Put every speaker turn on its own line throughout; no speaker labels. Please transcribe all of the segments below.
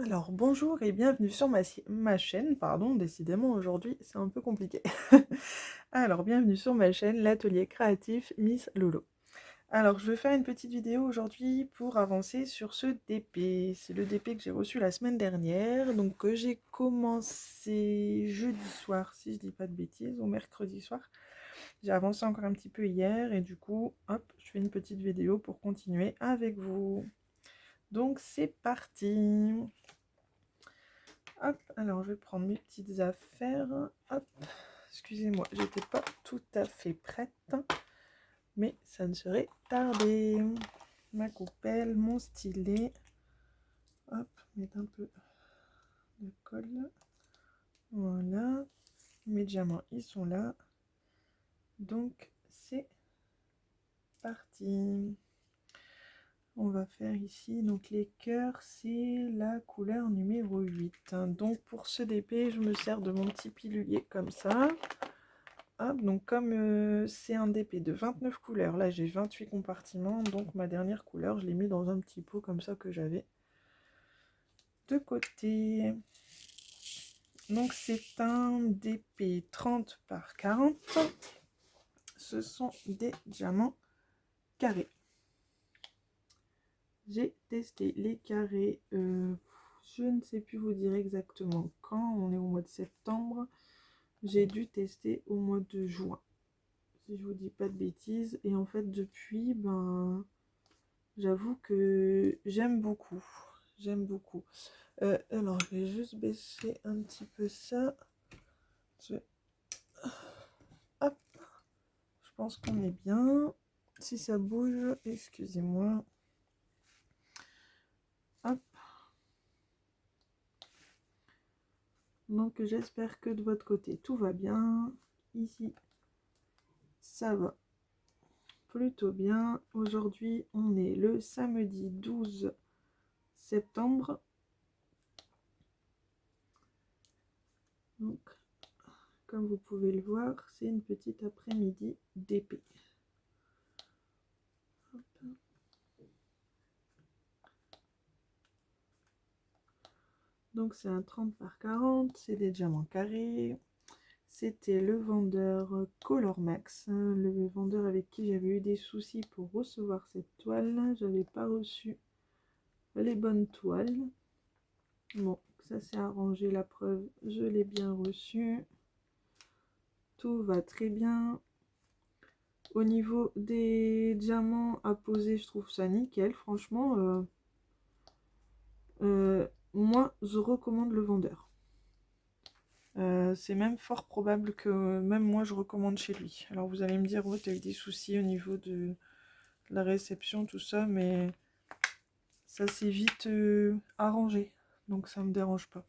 Alors bonjour et bienvenue sur ma chaîne, pardon, décidément aujourd'hui c'est un peu compliqué. Alors bienvenue sur ma chaîne, l'atelier créatif Miss Lolo. Alors je vais faire une petite vidéo aujourd'hui pour avancer sur ce DP. C'est le DP que j'ai reçu la semaine dernière, donc que j'ai commencé jeudi soir, si je dis pas de bêtises, ou mercredi soir. J'ai avancé encore un petit peu hier et du coup, hop, je fais une petite vidéo pour continuer avec vous. Donc c'est parti. Hop, alors je vais prendre mes petites affaires. Hop, excusez-moi, j'étais pas tout à fait prête, mais ça ne serait tardé. Ma coupelle, mon stylet. Hop, mettre un peu de colle. Voilà, mes diamants, ils sont là. Donc, c'est parti. On va faire ici, donc les cœurs, c'est la couleur numéro 8. Donc, pour ce DP, je me sers de mon petit pilulier comme ça. Hop, donc comme c'est un DP de 29 couleurs, là j'ai 28 compartiments, donc ma dernière couleur, je l'ai mis dans un petit pot comme ça que j'avais de côté. Donc c'est un DP 30 par 40. Ce sont des diamants carrés. J'ai testé les carrés, je ne sais plus vous dire exactement quand, on est au mois de septembre. J'ai dû tester au mois de juin, si je vous dis pas de bêtises. Et en fait depuis, j'avoue que j'aime beaucoup. J'aime beaucoup. Alors, je vais juste baisser un petit peu ça. Hop, je pense qu'on est bien. Si ça bouge, excusez-moi. Hop. Donc, j'espère que de votre côté, tout va bien. Ici, ça va plutôt bien. Aujourd'hui, on est le samedi 12 septembre. Donc, comme vous pouvez le voir, c'est une petite après-midi d'épée. Donc c'est un 30 par 40, c'est des diamants carrés. C'était le vendeur Color Max, le vendeur avec qui j'avais eu des soucis pour recevoir cette toile. J'avais pas reçu les bonnes toiles. Bon, ça s'est arrangé, la preuve, je l'ai bien reçu. Tout va très bien. Au niveau des diamants à poser, je trouve ça nickel. Franchement, moi, je recommande le vendeur. C'est même fort probable que même moi, je recommande chez lui. Alors, vous allez me dire, ouais, t'as eu des soucis au niveau de la réception, tout ça, mais ça s'est vite arrangé. Donc, ça me dérange pas.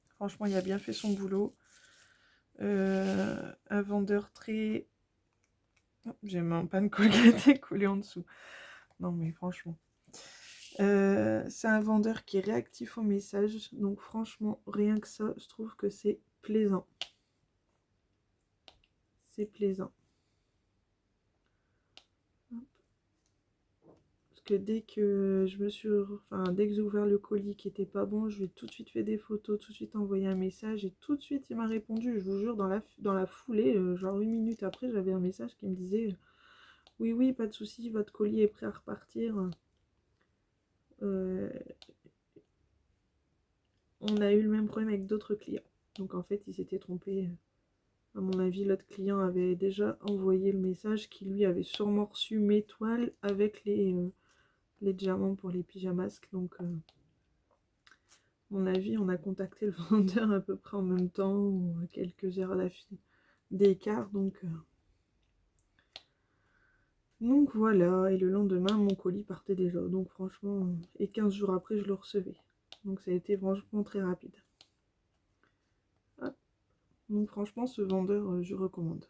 Franchement, il a bien fait son boulot. Un vendeur très... Oh, j'ai ma panne Colgate coulée en dessous. Non, mais franchement... c'est un vendeur qui est réactif au message, donc franchement, rien que ça, je trouve que c'est plaisant. C'est plaisant. Parce que dès que je me suis... Enfin, dès que j'ai ouvert le colis qui était pas bon, je lui ai tout de suite fait des photos, tout de suite envoyé un message, et tout de suite il m'a répondu, je vous jure, dans la foulée, genre 1 minute après, j'avais un message qui me disait oui, oui, pas de souci, votre colis est prêt à repartir. Euh, on a eu le même problème avec d'autres clients. Donc en fait, il s'était trompé. À mon avis, l'autre client avait déjà envoyé le message qui lui avait sûrement reçu mes toiles avec les diamants pour les pyjamasques. Donc, à mon avis, on a contacté le vendeur à peu près en même temps, ou à quelques heures d'écart. Donc voilà, et le lendemain, mon colis partait déjà. Donc franchement, et 15 jours après, je le recevais. Donc ça a été franchement très rapide. Ah, donc franchement, ce vendeur, je recommande.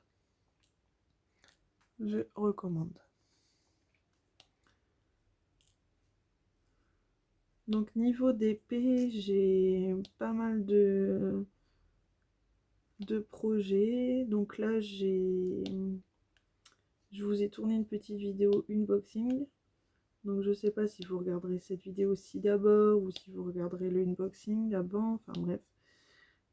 Je recommande. Donc niveau d'épée, j'ai pas mal de projets. Donc là, je vous ai tourné une petite vidéo unboxing. Donc je sais pas si vous regarderez cette vidéo ci d'abord ou si vous regarderez le unboxing avant, enfin bref.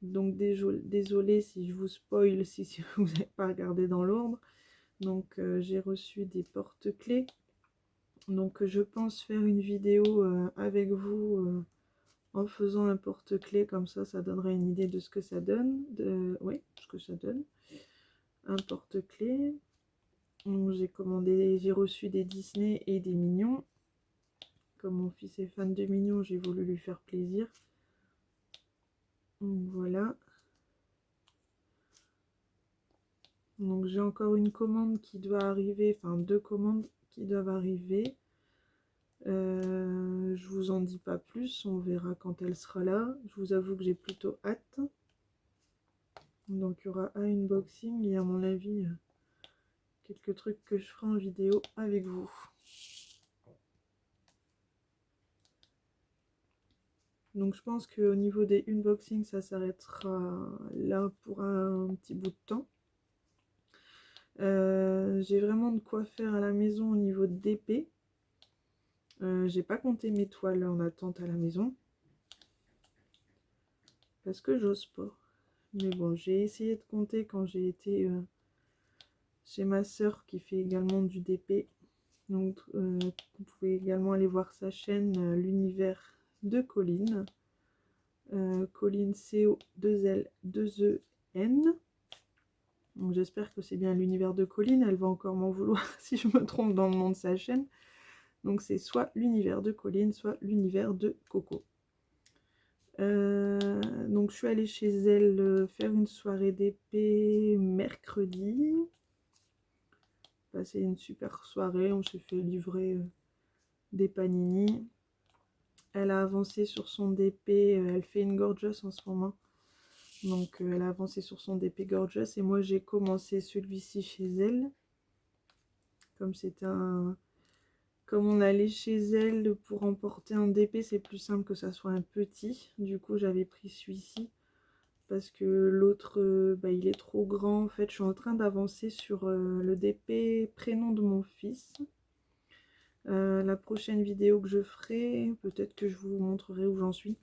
Donc désolé si je vous spoil, si vous n'avez pas regardé dans l'ordre. Donc j'ai reçu des porte-clés. Donc je pense faire une vidéo avec vous en faisant un porte-clés, comme ça donnerait une idée de ce que ça donne. Oui, ce que ça donne. Un porte-clés. J'ai reçu des Disney et des Mignons. Comme mon fils est fan de Mignons, j'ai voulu lui faire plaisir. Donc voilà. Donc j'ai encore une commande qui doit arriver, enfin 2 commandes qui doivent arriver. Je vous en dis pas plus, on verra quand elle sera là. Je vous avoue que j'ai plutôt hâte. Donc il y aura un unboxing et à mon avis quelques trucs que je ferai en vidéo avec vous. Donc je pense qu'au niveau des unboxings, ça s'arrêtera là pour un petit bout de temps. J'ai vraiment de quoi faire à la maison au niveau d'épée. J'ai pas compté mes toiles en attente à la maison. Parce que j'ose pas. Mais bon, j'ai essayé de compter quand j'ai été chez ma soeur qui fait également du DP. Donc vous pouvez également aller voir sa chaîne l'univers de Colline. Colline CO2L2EN. Donc j'espère que c'est bien l'univers de Colline. Elle va encore m'en vouloir si je me trompe dans le nom de sa chaîne. Donc c'est soit l'univers de Colline, soit l'univers de Coco. Donc je suis allée chez elle faire une soirée d'épée mercredi. Passé une super soirée, on s'est fait livrer des panini. Elle a avancé sur son DP, elle fait une gorgeous en ce moment. Donc elle a avancé sur son DP gorgeous et moi j'ai commencé celui-ci chez elle. Comme c'était un... Comme on allait chez elle pour emporter un DP, c'est plus simple que ça soit un petit. Du coup j'avais pris celui-ci. Parce que l'autre, il est trop grand. En fait, je suis en train d'avancer sur le DP prénom de mon fils. La prochaine vidéo que je ferai, peut-être que je vous montrerai où j'en suis.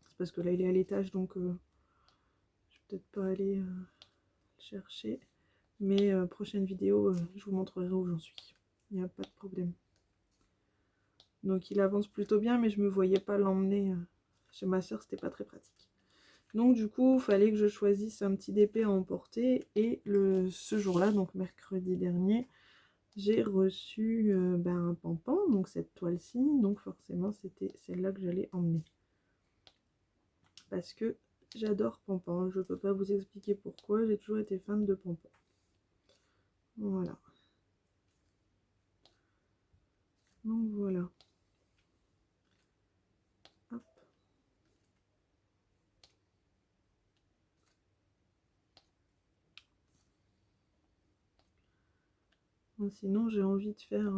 C'est parce que là, il est à l'étage, donc je vais peut-être pas aller le chercher. Mais prochaine vidéo, je vous montrerai où j'en suis. Il n'y a pas de problème. Donc il avance plutôt bien, mais je me voyais pas l'emmener chez ma soeur, c'était pas très pratique. Donc du coup, il fallait que je choisisse un petit DP à emporter. Et ce jour-là, donc mercredi dernier, j'ai reçu un pampan, donc cette toile-ci. Donc forcément, c'était celle-là que j'allais emmener. Parce que j'adore pampan. Je ne peux pas vous expliquer pourquoi. J'ai toujours été fan de pampan. Voilà. Donc voilà. Hop. Sinon, j'ai envie de faire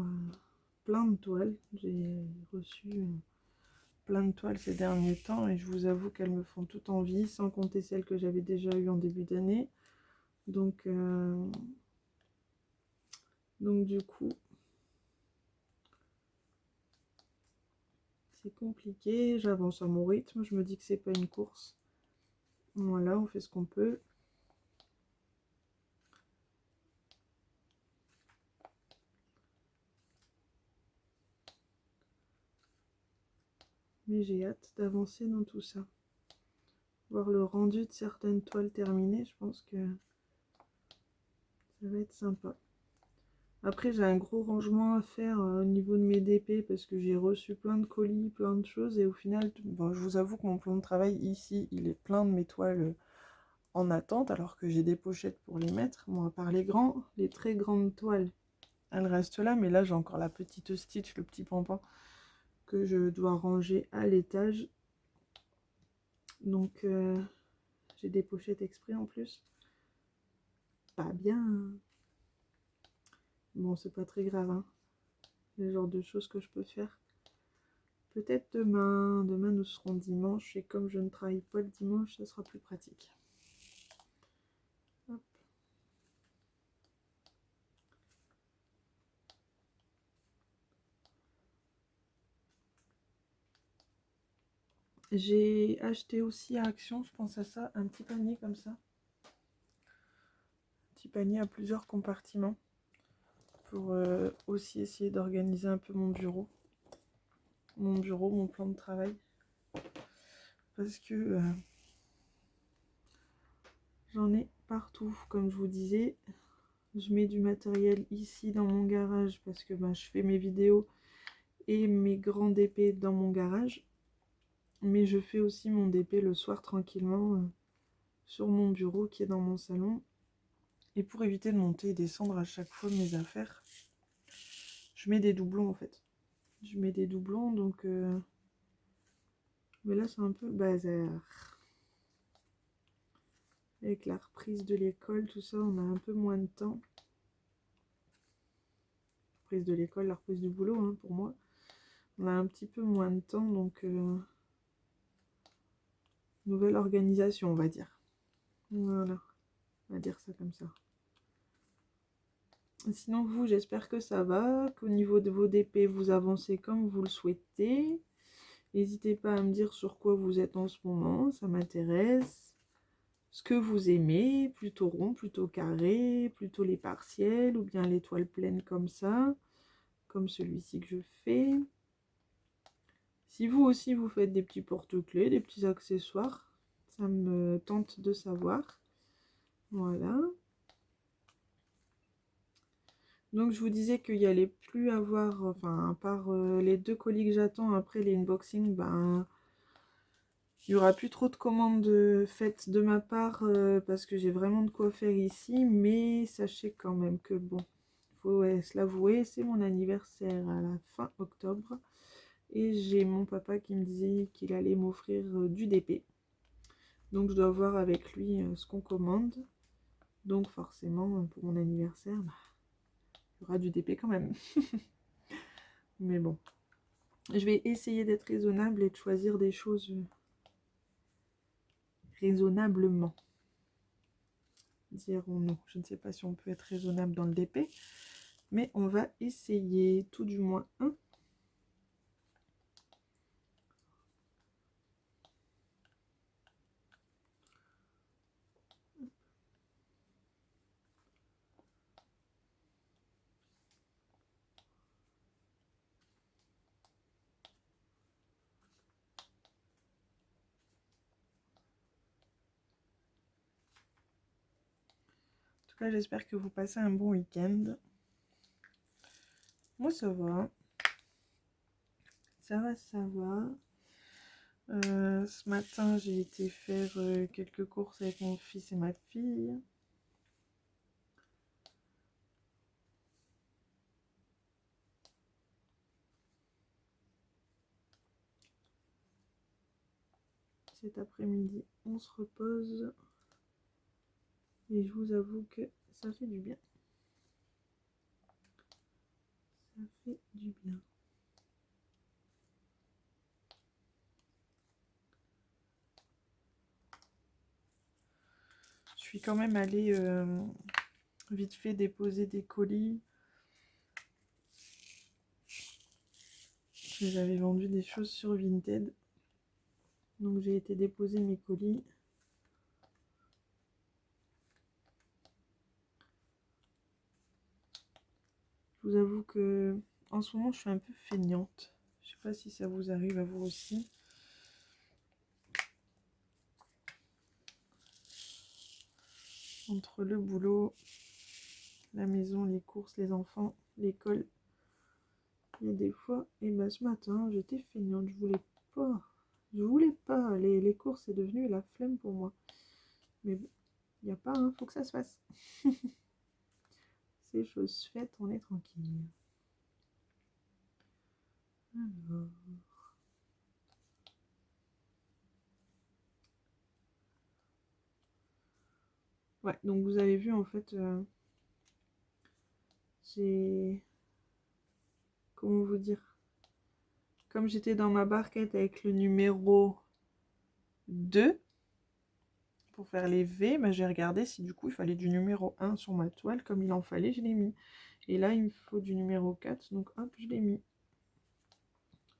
plein de toiles. J'ai reçu plein de toiles ces derniers temps et je vous avoue qu'elles me font toute envie, sans compter celles que j'avais déjà eues en début d'année. Donc du coup, c'est compliqué. J'avance à mon rythme. Je me dis que c'est pas une course. Voilà, on fait ce qu'on peut. Mais j'ai hâte d'avancer dans tout ça. Voir le rendu de certaines toiles terminées, je pense que ça va être sympa. Après, j'ai un gros rangement à faire au niveau de mes DP parce que j'ai reçu plein de colis, plein de choses. Et au final, bon, je vous avoue que mon plan de travail ici, il est plein de mes toiles en attente alors que j'ai des pochettes pour les mettre. Bon, à part les très grandes toiles, elles restent là. Mais là, j'ai encore la petite Stitch, le petit pampan que je dois ranger à l'étage. Donc, j'ai des pochettes exprès en plus. Pas bien. Bon, c'est pas très grave, hein. Le genre de choses que je peux faire. Peut-être demain. Demain, nous serons dimanche. Et comme je ne travaille pas le dimanche, ça sera plus pratique. Hop. J'ai acheté aussi à Action, je pense à ça, un petit panier comme ça. Un petit panier à plusieurs compartiments pour aussi essayer d'organiser un peu mon bureau, mon plan de travail. Parce que j'en ai partout, comme je vous disais. Je mets du matériel ici dans mon garage parce que je fais mes vidéos et mes grands DP dans mon garage. Mais je fais aussi mon DP le soir tranquillement sur mon bureau qui est dans mon salon. Et pour éviter de monter et descendre à chaque fois mes affaires, je mets des doublons en fait. Je mets des doublons donc... Mais là c'est un peu le bazar. Avec la reprise de l'école, tout ça, on a un peu moins de temps. La reprise de l'école, la reprise du boulot, hein, pour moi. On a un petit peu moins de temps, donc nouvelle organisation, on va dire. Voilà, on va dire ça comme ça. Sinon, vous, j'espère que ça va, qu'au niveau de vos DP, vous avancez comme vous le souhaitez. N'hésitez pas à me dire sur quoi vous êtes en ce moment, ça m'intéresse. Ce que vous aimez, plutôt rond, plutôt carré, plutôt les partiels ou bien l'étoile pleine comme ça, comme celui-ci que je fais. Si vous aussi vous faites des petits porte-clés, des petits accessoires, ça me tente de savoir. Voilà. Donc je vous disais qu'il n'y allait plus avoir, enfin à part les 2 colis que j'attends après les unboxings, il n'y aura plus trop de commandes faites de ma part parce que j'ai vraiment de quoi faire ici. Mais sachez quand même que bon, il faut se l'avouer, c'est mon anniversaire à la fin octobre. Et j'ai mon papa qui me disait qu'il allait m'offrir du DP. Donc je dois voir avec lui ce qu'on commande. Donc forcément, pour mon anniversaire, il y aura du DP quand même. Mais bon, je vais essayer d'être raisonnable et de choisir des choses raisonnablement. Dirons-nous. Je ne sais pas si on peut être raisonnable dans le DP, mais on va essayer tout du moins un. En tout cas, j'espère que vous passez un bon week-end. Moi, ça va. Ça va, ça va. Ce matin, j'ai été faire quelques courses avec mon fils et ma fille. Cet après-midi, on se repose. Et je vous avoue que ça fait du bien. Ça fait du bien. Je suis quand même allée vite fait déposer des colis. J'avais vendu des choses sur Vinted. Donc j'ai été déposer mes colis. Je vous avoue que en ce moment je suis un peu feignante. Je sais pas si ça vous arrive à vous aussi. Entre le boulot, la maison, les courses, les enfants, l'école. Il y a des fois, et ce matin j'étais feignante, je voulais pas. Je voulais pas. Les courses c'est devenu la flemme pour moi. Mais bon, il n'y a pas, hein, faut que ça se fasse. C'est chose faite, on est tranquille. Alors. Ouais, donc vous avez vu en fait, j'ai... Comment vous dire? Comme j'étais dans ma barquette avec le numéro 2 pour faire les V, j'ai regardé si du coup il fallait du numéro 1 sur ma toile. Comme il en fallait, je l'ai mis. Et là, il me faut du numéro 4, donc hop, je l'ai mis.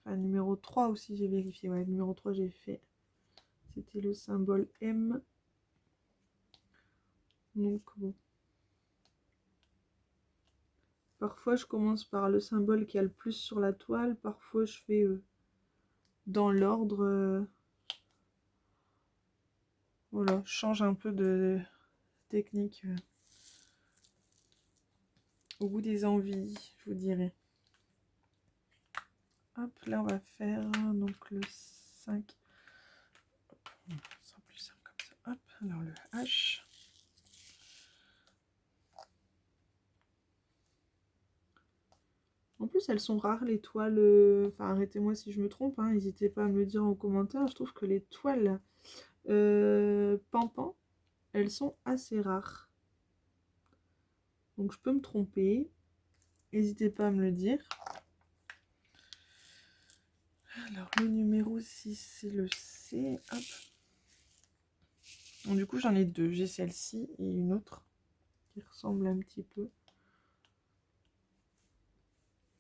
Enfin, numéro 3 aussi, j'ai vérifié. Ouais, numéro 3, j'ai fait. C'était le symbole M. Donc, bon. Parfois, je commence par le symbole qui a le plus sur la toile. Parfois, je fais dans l'ordre. Voilà, je change un peu de technique au goût des envies, je vous dirais. Hop, là, on va faire donc le 5. Ça sera plus simple comme ça. Hop, alors le H. En plus, elles sont rares, les toiles. Enfin, arrêtez-moi si je me trompe, hein, n'hésitez pas à me le dire en commentaire. Je trouve que les toiles Pampan, elles sont assez rares. Donc, je peux me tromper. N'hésitez pas à me le dire. Alors, le numéro 6, c'est le C. Hop. Donc, du coup, j'en ai deux. J'ai celle-ci et une autre qui ressemble un petit peu.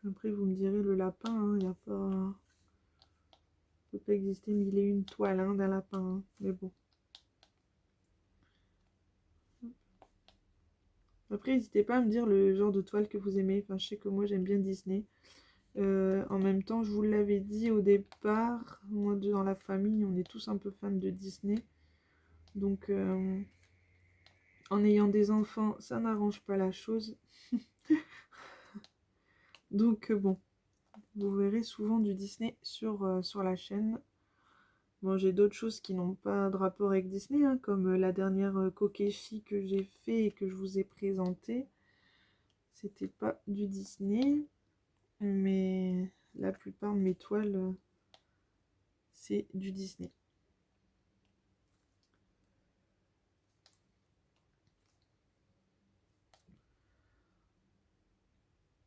Après, vous me direz le lapin, il n'y a pas... peut pas exister mille et une toiles d'un lapin, hein. Mais bon. Après, n'hésitez pas à me dire le genre de toile que vous aimez. Enfin, je sais que moi, j'aime bien Disney. En même temps, je vous l'avais dit au départ, moi, dans la famille, on est tous un peu fans de Disney. Donc, en ayant des enfants, ça n'arrange pas la chose. Donc, bon, vous verrez souvent du Disney sur la chaîne. Bon, j'ai d'autres choses qui n'ont pas de rapport avec Disney, hein, comme la dernière Kokeshi que j'ai fait et que je vous ai présenté. C'était pas du Disney, mais la plupart de mes toiles, c'est du Disney.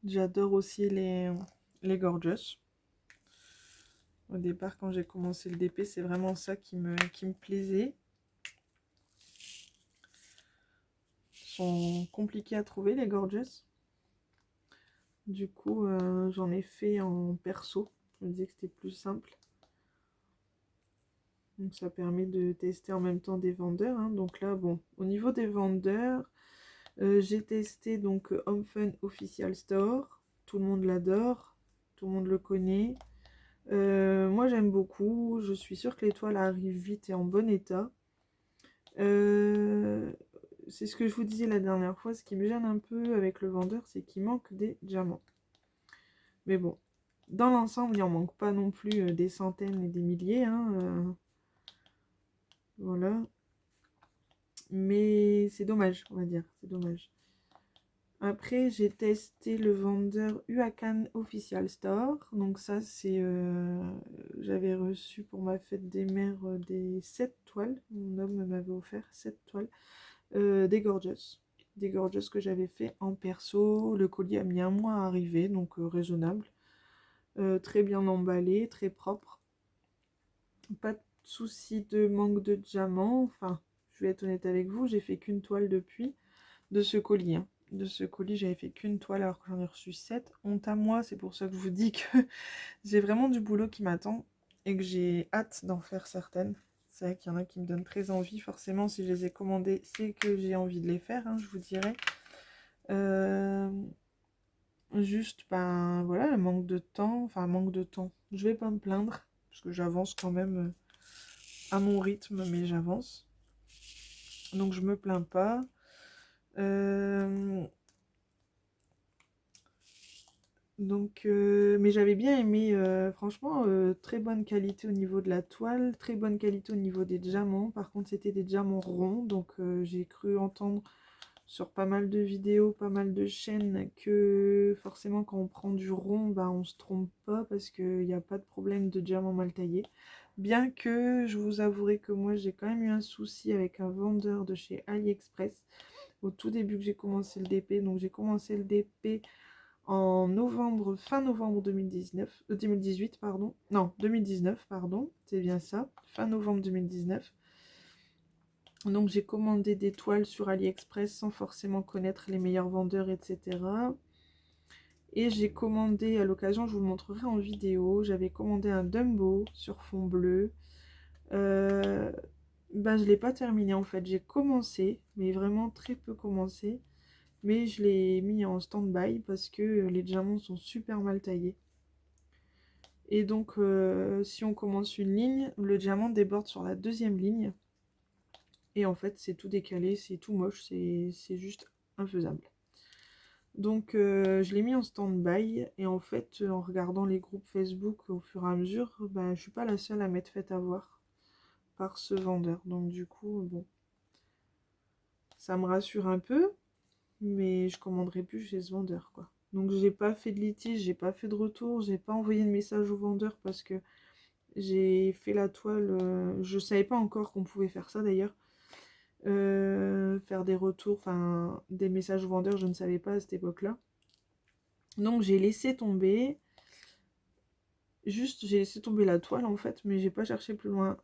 J'adore aussi les Gorgeous. Au départ, quand j'ai commencé le DP, c'est vraiment ça qui me plaisait. Ils sont compliqués à trouver, les Gorgeous. Du coup, j'en ai fait en perso. Je me disais que c'était plus simple. Donc ça permet de tester en même temps des vendeurs, hein. Donc là, bon, au niveau des vendeurs, j'ai testé donc Home Fun Official Store. Tout le monde l'adore, tout le monde le connaît. Moi j'aime beaucoup, je suis sûre que l'étoile arrive vite et en bon état. C'est ce que je vous disais la dernière fois, ce qui me gêne un peu avec le vendeur, c'est qu'il manque des diamants. Mais bon, dans l'ensemble, il n'en manque pas non plus des centaines et des milliers, hein, voilà. Mais c'est dommage, on va dire, c'est dommage. Après, j'ai testé le vendeur Huacan Official Store. Donc ça, c'est... j'avais reçu pour ma fête des mères des 7 toiles. Mon homme m'avait offert 7 toiles. Des Gorgeous. Des Gorgeous que j'avais fait en perso. Le colis a mis un mois à arriver, donc raisonnable. Très bien emballé, très propre. Pas de souci de manque de diamants. Enfin, je vais être honnête avec vous, j'ai fait qu'une toile depuis de ce colis, hein. De ce colis, j'avais fait qu'une toile alors que j'en ai reçu 7. Honte à moi, c'est pour ça que je vous dis que j'ai vraiment du boulot qui m'attend et que j'ai hâte d'en faire certaines. C'est vrai qu'il y en a qui me donnent très envie. Forcément, si je les ai commandées, c'est que j'ai envie de les faire, hein, je vous dirais. Juste, ben voilà, le manque de temps. Enfin, manque de temps. Je vais pas me plaindre parce que j'avance quand même à mon rythme, mais j'avance. Donc, je me plains pas. Donc, mais j'avais bien aimé, franchement, très bonne qualité au niveau de la toile, très bonne qualité au niveau des diamants. Par contre, c'était des diamants ronds, donc j'ai cru entendre sur pas mal de vidéos, pas mal de chaînes, que forcément quand on prend du rond, bah, on se trompe pas parce qu'il n'y a pas de problème de diamant mal taillé. Bien que je vous avouerai que moi j'ai quand même eu un souci avec un vendeur de chez AliExpress au tout début que j'ai commencé le DP. Donc j'ai commencé le DP en novembre, fin novembre 2018, pardon. Non, 2019, pardon, c'est bien ça, fin novembre 2019. Donc j'ai commandé des toiles sur AliExpress sans forcément connaître les meilleurs vendeurs, etc. Et j'ai commandé, à l'occasion, je vous le montrerai en vidéo, j'avais commandé un Dumbo sur fond bleu. Ben, je l'ai pas terminé en fait, j'ai commencé, mais vraiment très peu commencé. Mais je l'ai mis en stand-by parce que les diamants sont super mal taillés. Et donc, si on commence une ligne, le diamant déborde sur la deuxième ligne. Et en fait, c'est tout décalé, c'est tout moche, c'est juste infaisable. Donc, je l'ai mis en stand-by. Et en fait, en regardant les groupes Facebook au fur et à mesure, bah, je suis pas la seule à m'être fait avoir par ce vendeur. Donc, du coup, bon, ça me rassure un peu. Mais je commanderai plus chez ce vendeur, quoi. Donc, j'ai pas fait de litige, j'ai pas fait de retour, j'ai pas envoyé de message au vendeur parce que j'ai fait la toile. Je savais pas encore qu'on pouvait faire ça d'ailleurs. Faire des retours, enfin des messages aux vendeurs, je ne savais pas à cette époque-là. Donc j'ai laissé tomber. Juste, j'ai laissé tomber la toile en fait, mais j'ai pas cherché plus loin.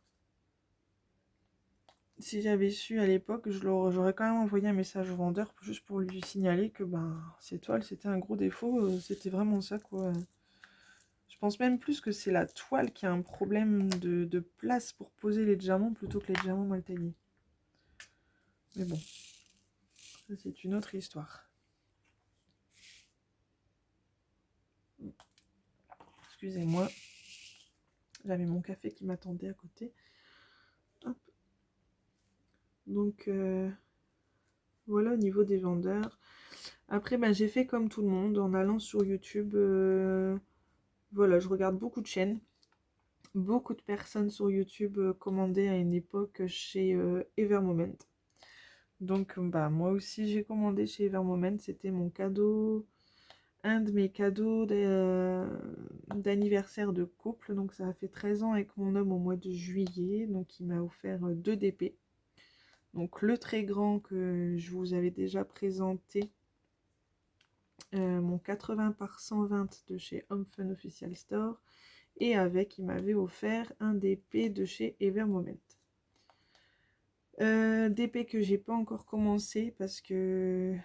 Si j'avais su à l'époque, j'aurais quand même envoyé un message au vendeur juste pour lui signaler que ben ces toiles c'était un gros défaut, c'était vraiment ça quoi. Je pense même plus que c'est la toile qui a un problème de place pour poser les diamants plutôt que les diamants mal taillés. Mais bon, ça c'est une autre histoire. Excusez-moi, j'avais mon café qui m'attendait à côté. Hop. Donc voilà au niveau des vendeurs. Après, ben, j'ai fait comme tout le monde en allant sur YouTube. Voilà, je regarde beaucoup de chaînes. Beaucoup de personnes sur YouTube commandaient à une époque chez Evermoment. Donc bah, moi aussi j'ai commandé chez Evermoment. C'était mon cadeau. Un de mes cadeaux d'anniversaire de couple. Donc ça a fait 13 ans avec mon homme au mois de juillet. Donc il m'a offert 2 DP. Donc le très grand que je vous avais déjà présenté. Mon 80 par 120 de chez Home Fun Official Store. Et avec, il m'avait offert un DP de chez Evermoment. DP que j'ai pas encore commencé parce que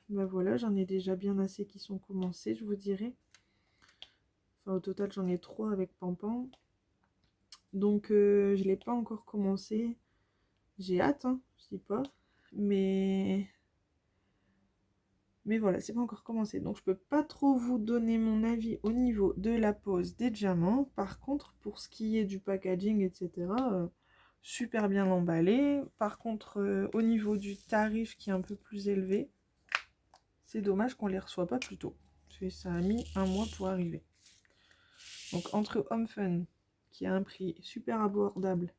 bah voilà, j'en ai déjà bien assez qui sont commencés, je vous dirais. Enfin, au total, j'en ai 3 avec Pampan. Donc, je l'ai pas encore commencé. J'ai hâte, hein, je dis pas. Mais voilà, c'est pas encore commencé. Donc, je peux pas trop vous donner mon avis au niveau de la pose des diamants. Par contre, pour ce qui est du packaging, etc., super bien emballé. Par contre, au niveau du tarif qui est un peu plus élevé, c'est dommage qu'on les reçoit pas plus tôt. Parce que ça a mis un mois pour arriver. Donc, entre Home Fun, qui a un prix super abordable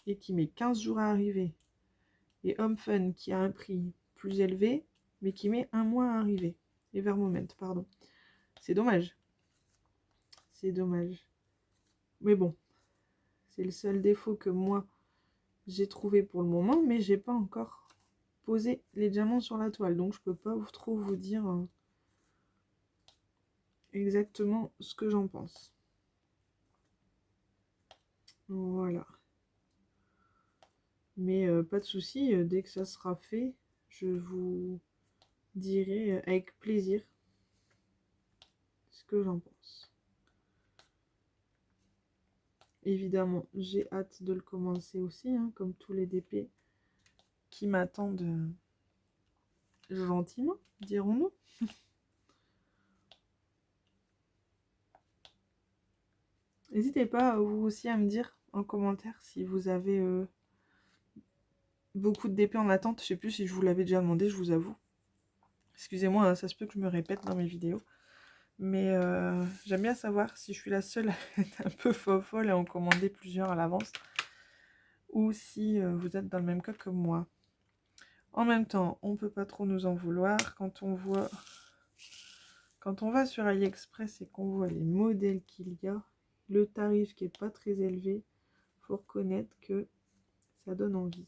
et qui met 15 jours à arriver, et Home Fun, qui a un prix plus élevé, mais qui met un mois à arriver. Evermoment, pardon. C'est dommage. C'est dommage. Mais bon, c'est le seul défaut que moi, j'ai trouvé pour le moment, mais j'ai pas encore posé les diamants sur la toile. Donc, je peux pas trop vous dire exactement ce que j'en pense. Voilà. Mais pas de souci, dès que ça sera fait, je vous dirai avec plaisir ce que j'en pense. Évidemment, j'ai hâte de le commencer aussi, hein, comme tous les DP qui m'attendent gentiment, dirons-nous. N'hésitez pas, vous aussi, à me dire en commentaire si vous avez beaucoup de DP en attente. Je sais plus si je vous l'avais déjà demandé, je vous avoue. Excusez-moi, hein, ça se peut que je me répète dans mes vidéos. Mais j'aime bien savoir si je suis la seule à être un peu folle et à en commander plusieurs à l'avance. Ou si vous êtes dans le même cas que moi. En même temps, on peut pas trop nous en vouloir quand on va sur AliExpress et qu'on voit les modèles qu'il y a, le tarif qui est pas très élevé, faut reconnaître que ça donne envie.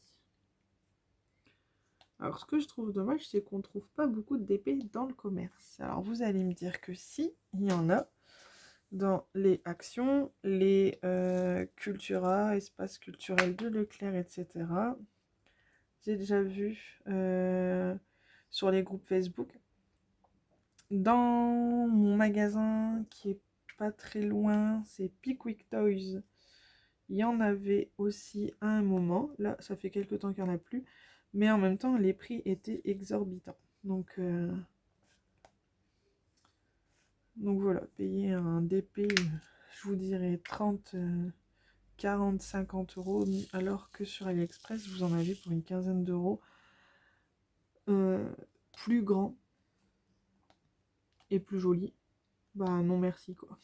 Alors ce que je trouve dommage, c'est qu'on trouve pas beaucoup de DP dans le commerce. Alors vous allez me dire que si, il y en a dans les actions, les Cultura, espace culturel de Leclerc, etc. J'ai déjà vu sur les groupes Facebook dans mon magasin qui est pas très loin, c'est Pickwick Toys. Il y en avait aussi à un moment. Là, ça fait quelques temps qu'il n'y en a plus. Mais en même temps, les prix étaient exorbitants. Donc voilà, payer un DP, je vous dirais 30, 40, 50 euros, alors que sur AliExpress, vous en avez pour une quinzaine d'euros. Plus grand et plus joli. Bah non merci quoi.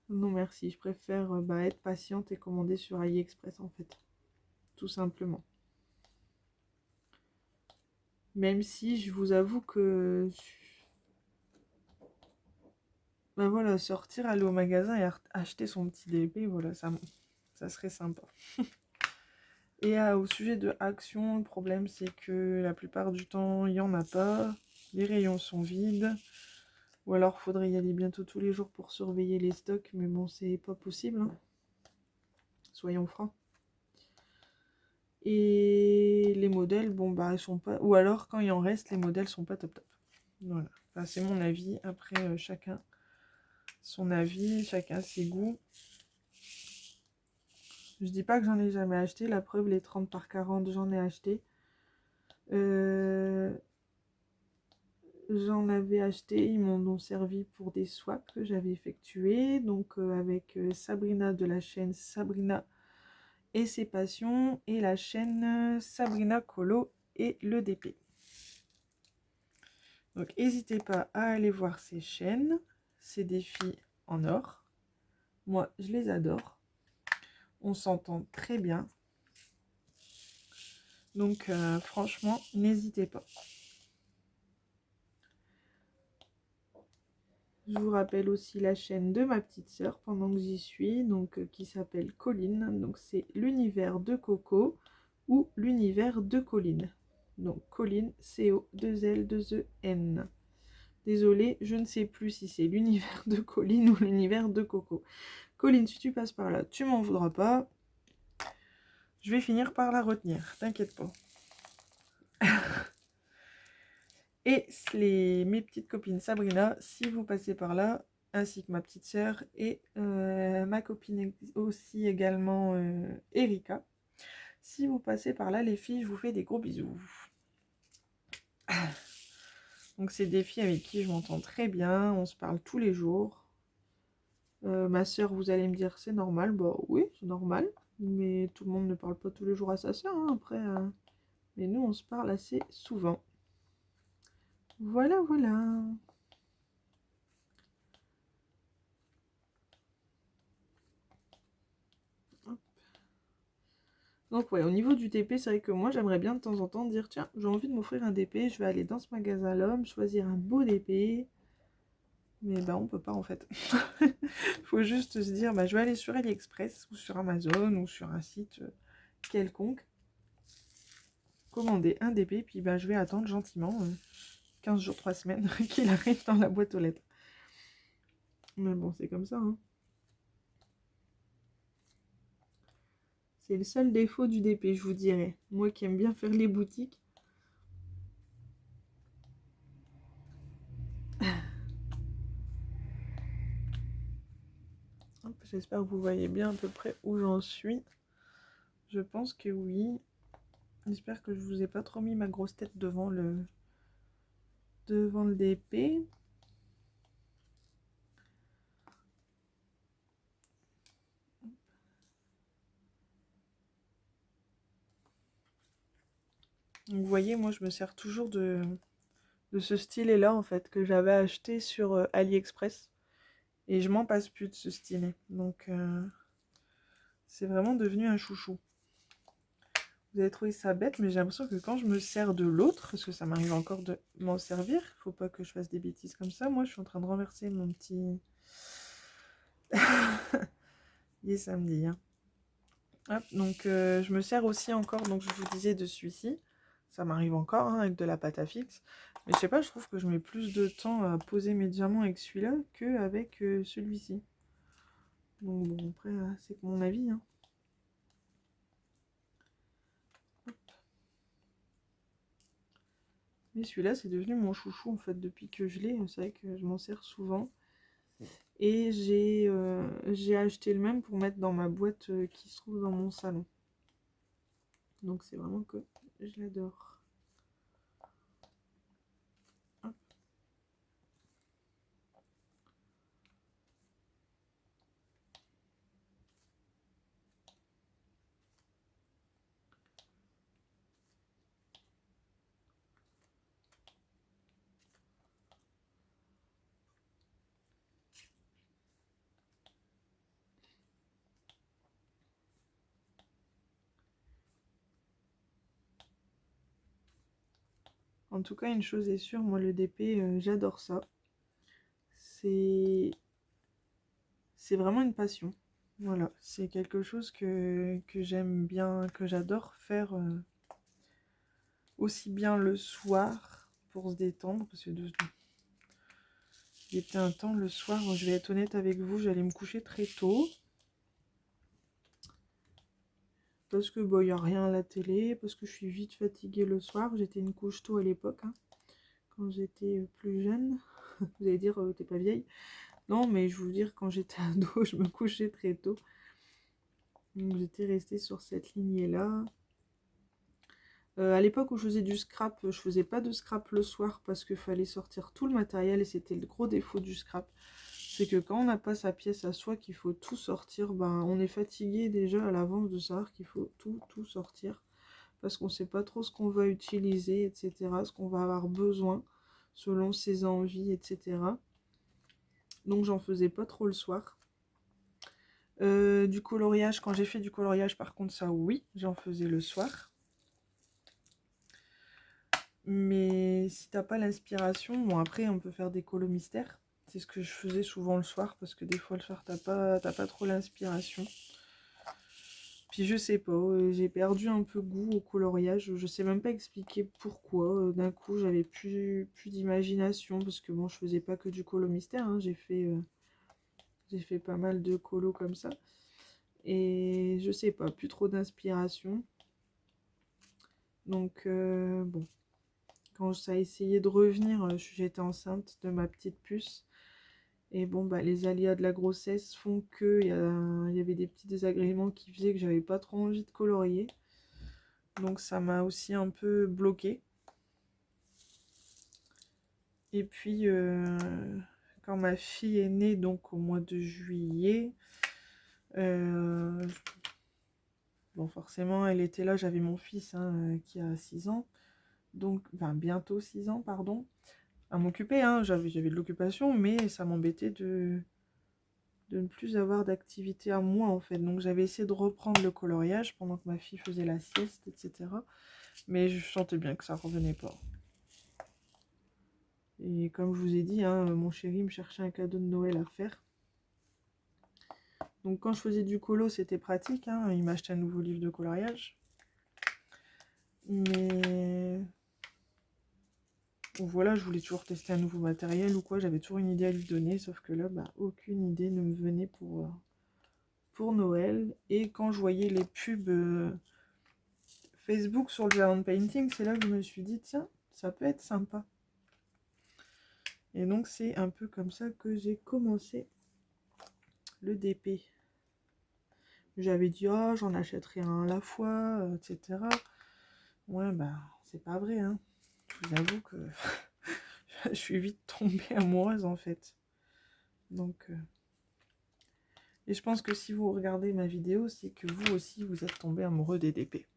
Non merci, je préfère être patiente et commander sur AliExpress en fait. Tout simplement. Même si je vous avoue que voilà, sortir, aller au magasin et acheter son petit DP, voilà, ça serait sympa. Et au sujet de Action, le problème c'est que la plupart du temps, il n'y en a pas. Les rayons sont vides. Ou alors, faudrait y aller bientôt tous les jours pour surveiller les stocks. Mais bon, c'est pas possible. Hein. Soyons francs. Et les modèles, bon, bah, ils sont pas... Ou alors, quand il en reste, les modèles sont pas top top. Voilà. Enfin, c'est mon avis. Après, chacun son avis, chacun ses goûts. Je dis pas que j'en ai jamais acheté. La preuve, les 30 par 40, j'en ai acheté. J'en avais acheté, ils m'ont servi pour des swaps que j'avais effectués. Donc avec Sabrina de la chaîne Sabrina et ses passions. Et la chaîne Sabrina Colo et le DP. Donc n'hésitez pas à aller voir ces chaînes. C'est des filles en or. Moi, je les adore. On s'entend très bien. Donc franchement, n'hésitez pas. Je vous rappelle aussi la chaîne de ma petite sœur pendant que j'y suis, donc qui s'appelle Colline. Donc c'est l'univers de Coco ou l'univers de Colline. Donc Colline, C-O-2-L-2-E-N. Désolée, je ne sais plus si c'est l'univers de Colline ou l'univers de Coco. Colline, si tu passes par là, tu m'en voudras pas. Je vais finir par la retenir, t'inquiète pas. Et mes petites copines Sabrina, si vous passez par là, ainsi que ma petite sœur et ma copine aussi également Erika. Si vous passez par là, les filles, je vous fais des gros bisous. Donc c'est des filles avec qui je m'entends très bien, on se parle tous les jours. Ma sœur, vous allez me dire, c'est normal. Bah oui, c'est normal. Mais tout le monde ne parle pas tous les jours à sa sœur, hein, après. Mais nous, on se parle assez souvent. Voilà, voilà. Donc ouais, au niveau du DP, c'est vrai que moi, j'aimerais bien de temps en temps dire, tiens, j'ai envie de m'offrir un DP, je vais aller dans ce magasin l'homme, choisir un beau DP. Mais bah on peut pas en fait. Faut juste se dire, bah je vais aller sur AliExpress ou sur Amazon ou sur un site quelconque. Commander un DP, puis bah je vais attendre gentiment 15 jours, 3 semaines qu'il arrive dans la boîte aux lettres. Mais bon, c'est comme ça, hein. C'est le seul défaut du DP, je vous dirais. Moi qui aime bien faire les boutiques. J'espère que vous voyez bien à peu près où j'en suis. Je pense que oui. J'espère que je vous ai pas trop mis ma grosse tête devant le DP. Vous voyez, moi je me sers toujours de ce stylet-là en fait, que j'avais acheté sur AliExpress. Et je m'en passe plus de ce stylet. Donc c'est vraiment devenu un chouchou. Vous avez trouvé ça bête, mais j'ai l'impression que quand je me sers de l'autre, parce que ça m'arrive encore de m'en servir, faut pas que je fasse des bêtises comme ça. Moi je suis en train de renverser mon petit... Il est samedi, hein. Hop, donc je me sers aussi encore, donc je vous disais, de celui-ci. Ça m'arrive encore hein, avec de la pâte à fixe. Mais je sais pas, je trouve que je mets plus de temps à poser mes diamants avec celui-là qu'avec celui-ci. Donc bon, après, c'est que mon avis. Hein. Et celui-là, c'est devenu mon chouchou, en fait, depuis que je l'ai. C'est vrai que je m'en sers souvent. Et j'ai acheté le même pour mettre dans ma boîte qui se trouve dans mon salon. Donc c'est vraiment que je l'adore. En tout cas, une chose est sûre, moi le DP, j'adore ça. C'est vraiment une passion. Voilà, c'est quelque chose que j'aime bien, que j'adore faire aussi bien le soir pour se détendre, parce que il était un temps le soir, je vais être honnête avec vous, j'allais me coucher très tôt. Parce que bon, il n'y a rien à la télé, parce que je suis vite fatiguée le soir. J'étais une couche tôt à l'époque, hein, quand j'étais plus jeune. Vous allez dire, t'es pas vieille. Non, mais je veux dire, quand j'étais ado, je me couchais très tôt. Donc j'étais restée sur cette lignée-là. À l'époque où je faisais du scrap, je faisais pas de scrap le soir parce qu'il fallait sortir tout le matériel et c'était le gros défaut du scrap. C'est que quand on n'a pas sa pièce à soi, qu'il faut tout sortir, ben on est fatigué déjà à l'avance de savoir qu'il faut tout sortir. Parce qu'on ne sait pas trop ce qu'on va utiliser, etc. Ce qu'on va avoir besoin selon ses envies, etc. Donc j'en faisais pas trop le soir. Du coloriage, quand j'ai fait du coloriage, par contre, ça oui, j'en faisais le soir. Mais si t'as pas l'inspiration, bon après on peut faire des colos mystères. C'est ce que je faisais souvent le soir, parce que des fois le soir t'as pas trop l'inspiration. Puis je sais pas, j'ai perdu un peu goût au coloriage, je sais même pas expliquer pourquoi. D'un coup j'avais plus d'imagination, parce que bon je faisais pas que du colo mystère, hein, j'ai fait pas mal de colos comme ça. Et je sais pas, plus trop d'inspiration. Donc bon, quand ça a essayé de revenir, j'étais enceinte de ma petite puce. Et bon, bah, les aléas de la grossesse font que il y avait des petits désagréments qui faisaient que j'avais pas trop envie de colorier. Donc ça m'a aussi un peu bloqué. Et puis, quand ma fille est née, donc au mois de juillet, bon, forcément, elle était là, j'avais mon fils hein, qui a 6 ans, donc, enfin, bientôt 6 ans, pardon, à m'occuper, hein, j'avais de l'occupation, mais ça m'embêtait de ne plus avoir d'activité à moi, en fait. Donc, j'avais essayé de reprendre le coloriage pendant que ma fille faisait la sieste, etc. Mais je sentais bien que ça revenait pas. Et comme je vous ai dit, hein, mon chéri me cherchait un cadeau de Noël à faire. Donc quand je faisais du colo, c'était pratique, hein, il m'achetait un nouveau livre de coloriage. Mais voilà, je voulais toujours tester un nouveau matériel ou quoi, j'avais toujours une idée à lui donner, sauf que là, bah, aucune idée ne me venait pour Noël. Et quand je voyais les pubs Facebook sur le Giant Painting, c'est là que je me suis dit, tiens, ça peut être sympa. Et donc c'est un peu comme ça que j'ai commencé le DP. J'avais dit, oh, j'en achèterai un à la fois, etc. Ouais, bah, c'est pas vrai, hein. Je vous avoue que je suis vite tombée amoureuse, en fait. Donc, et je pense que si vous regardez ma vidéo, c'est que vous aussi, vous êtes tombé amoureux des DP.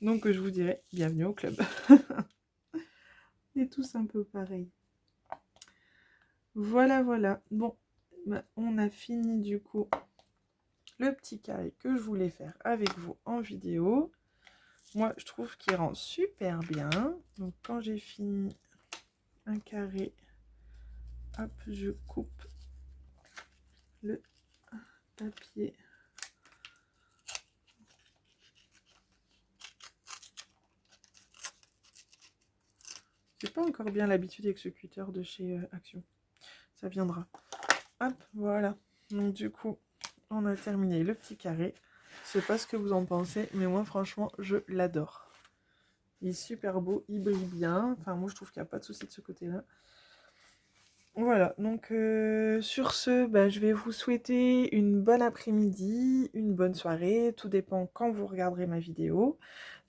Donc, je vous dirais, bienvenue au club. On est tous un peu pareil. Voilà, voilà. Bon, bah, on a fini, du coup, le petit carré que je voulais faire avec vous en vidéo. Moi, je trouve qu'il rend super bien. Donc, quand j'ai fini un carré, hop, je coupe le papier. J'ai pas encore bien l'habitude avec ce cutter de chez Action. Ça viendra. Hop, voilà. Donc, du coup, on a terminé le petit carré. Je sais pas ce que vous en pensez, mais moi, franchement, je l'adore. Il est super beau, il brille bien. Enfin, moi, je trouve qu'il n'y a pas de souci de ce côté-là. Voilà, donc sur ce, bah, je vais vous souhaiter une bonne après-midi, une bonne soirée, tout dépend quand vous regarderez ma vidéo.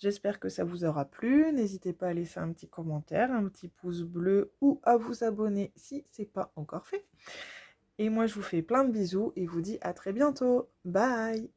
J'espère que ça vous aura plu. N'hésitez pas à laisser un petit commentaire, un petit pouce bleu ou à vous abonner si ce n'est pas encore fait. Et moi, je vous fais plein de bisous et vous dis à très bientôt. Bye!